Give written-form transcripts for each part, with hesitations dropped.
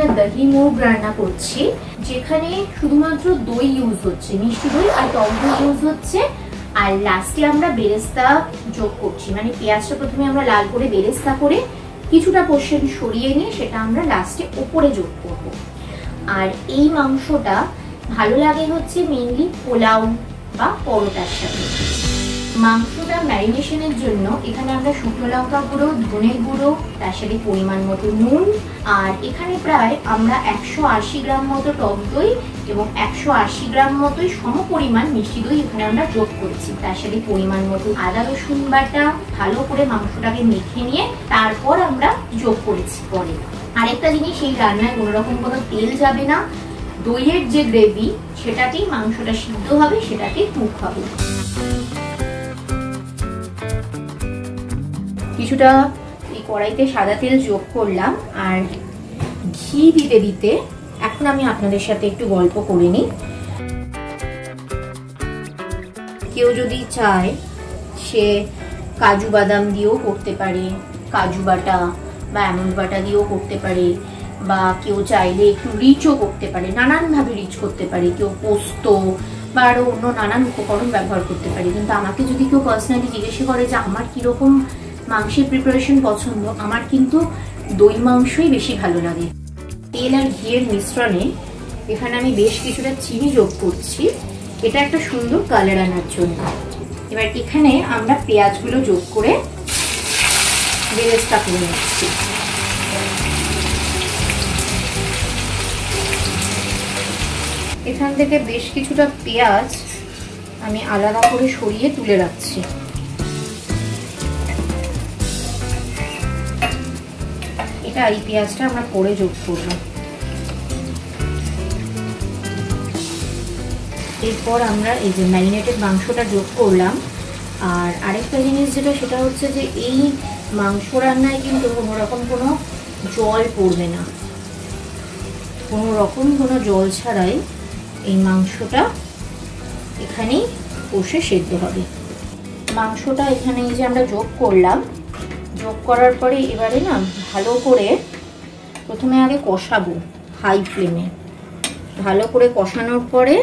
আমরা দহি মুগ রান্না করছি, যেখানে শুধুমাত্র দই ইউজ হচ্ছে, মিষ্টি দই আর টক দই ইউজ হচ্ছে। আর লাস্টে আমরা বেরেস্তা যোগ করছি, মানে পেঁয়াজটা প্রথমে আমরা লাল করে বেরেস্তা করে কিছুটা পোর্শন সরিয়ে নিয়ে সেটা আমরা লাস্টে ওপরে যোগ করব। আর এই মাংসটা ভালো লাগে হচ্ছে মেইনলি পোলাও বা পরোটার সাথে। মাংসটা ম্যারিনেশনের জন্য এখানে আমরা শুকনো লঙ্কা গুঁড়ো, ধনে গুঁড়ো, তার সাথে পরিমাণ মতো নুন, আর এখানে প্রায় আমরা 180 গ্রাম মতো টক দই এবং 180 গ্রাম মতোই সমপরিমাণ মিষ্টি দই এখানে আমরা যোগ করেছি। তার সাথে পরিমাণ মতো আদা রসুন বাটা, ভালো করে মাংসটাকে মেখে নিয়ে তারপর আমরা যোগ করেছি। পরে আরেকটা জিনিস, এই রান্নায় কোনো রকম কোনো তেল যাবে না। দইয়ের যে গ্রেভি সেটাতেই মাংসটা সিদ্ধ হবে, সেটাতেই কুক হবে। কিছুটা এই কড়াইতে সাদা তেল যোগ করলাম, আর ঘি দিতে দিতে এখন আমি আপনাদের সাথে একটু গল্প করে নিই। কেউ যদি চায় সে কাজু বাদাম দিয়েও করতে পারে, কাজু বাটা বা আমন্ড বাটা দিয়েও করতে পারে, বা কেউ চাইলে একটু রিচও করতে পারে, নানানভাবে রিচ করতে পারে। কেউ পোস্ত বা আরো অন্য নানান উপকরণ ব্যবহার করতে পারে। কিন্তু আমাকে যদি কেউ পার্সোনালি জিজ্ঞেস করে যে আমার কিরকম মাংসের প্রিপারেশন পছন্দ, আমার কিন্তু দই মাংসই বেশি ভালো লাগে। তেল আর ঘিয়ের মিশ্রণে এখানে আমি বেশ কিছুটা চিনি যোগ করছি, এটা একটা সুন্দর কালার আনার জন্য। এবার এখানে আমরা পেঁয়াজগুলো যোগ করে বেরেস্তা করে নিচ্ছি। এখান থেকে বেশ কিছুটা পেঁয়াজ আমি আলাদা করে সরিয়ে তুলে রাখছি। এটা এই পেঁয়াজটা আমরা পরে যোগ করব। এরপর আমরা এই যে ম্যারিনেটেড মাংসটা যোগ করলাম। আর আরেকটা জিনিস যেটা, সেটা হচ্ছে যে এই মাংস রান্নায় কিন্তু কোনো রকম কোনো জল পড়বে না, কোনো রকম কোনো জল ছাড়াই এই মাংসটা এখানেই কষে সেদ্ধ হবে। মাংসটা এখানে যে আমরা যোগ করলাম, যোগ করার পরে এবারে না ভালো করে প্রথমে আগে কষাবো হাই ফ্লেমে। ভালো করে কষানোর পরে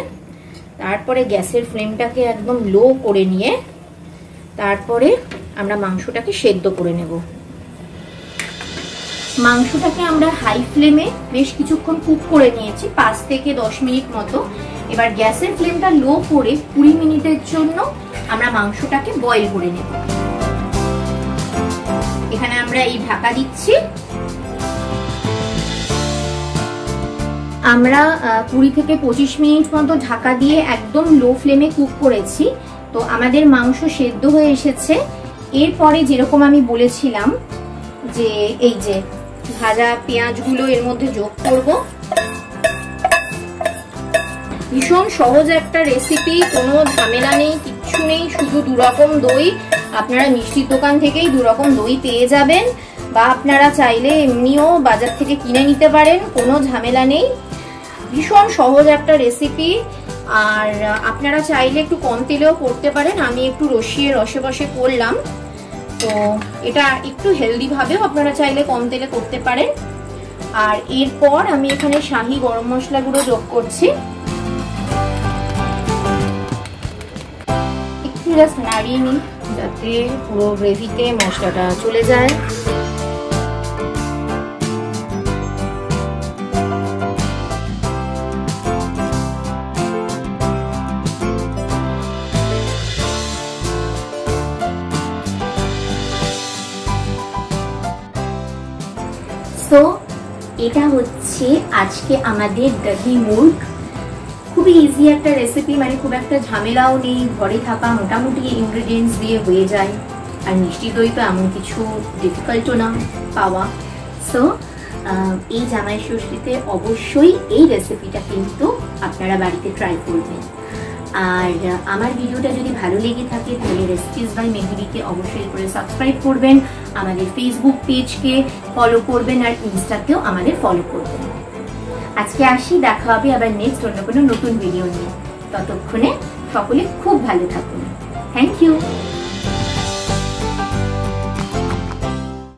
তারপরে গ্যাসের ফ্লেমটাকে একদম লো করে নিয়ে তারপরে আমরা মাংসটাকে সেদ্ধ করে নেব। মাংসটাকে আমরা হাই ফ্লেমে বেশ কিছুক্ষণ কুক করে নিয়েছি, 5 থেকে 10 মিনিট মতো। এবার গ্যাসের ফ্লেমটা লো করে 20 মিনিটের জন্য আমরা মাংসটাকে বয়েল করে নেব। এখানে আমরা এই ঢাকা দিচ্ছি। আমরা 20 থেকে 25 মিনিট মতো ঢাকা দিয়ে একদম লো ফ্লেমে কুক করেছি। তো আমাদের মাংস সেদ্ধ হয়ে এসেছে। এরপরে যেরকম আমি বলেছিলাম যে এই যে ভাজা পেঁয়াজগুলো এর মধ্যে যোগ করব। ভীষণ সহজ একটা রেসিপি, কোনো ঝামেলা নেই, কিচ্ছু নেই, শুধু 2 রকম দই। আপনারা মিষ্টির দোকান থেকেই 2 রকম দই পেয়ে যাবেন, বা আপনারা চাইলে এমনিও বাজার থেকে কিনে নিতে পারেন, কোনো ঝামেলা নেই। ভীষণ সহজ একটা রেসিপি। আর আপনারা চাইলে একটু কম তেলেও করতে পারেন, আমি একটু রসে বসে করলাম। তো এটা একটু হেলদি ভাবেও আপনারা চাইলে কম তেলে করতে পারেন। আর এরপর আমি এখানে শাহি গরম মশলা গুঁড়ো যোগ করছি। একটু জাস্ট নাড়িয়ে নিই যাতে পুরো গ্রেভিতে মশলাটা চলে যায়। তো এটা হচ্ছে আজকে আমাদের দহি মুগ। খুবই ইজি একটা রেসিপি, মানে খুব একটা ঝামেলাও নেই, ঘরে থাকা মোটামুটি ইনগ্রেডিয়েন্টস দিয়ে হয়ে যায়। আর মিষ্টি দই তো এমন কিছু ডিফিকাল্টও না পাওয়া। সো এই জামাই ষষ্ঠীতে অবশ্যই এই রেসিপিটা কিন্তু আপনারা বাড়িতে ট্রাই করবেন। আর আমার ভিডিওটা যদি ভালো লেগে থাকে তাহলে রেসিপিস বাই মেহেদিকে অবশ্যই করে সাবস্ক্রাইব করবেন, আমাদের ফেসবুক পেজকে ফলো করবেন, আর ইনস্টাতেও আমাদের ফলো করবেন। আজকে আসি, দেখা হবে আবার নেক্সট অন্য কোনো নতুন ভিডিও নিয়ে। ততক্ষণে সকলে খুব ভালো থাকুন। Thank you.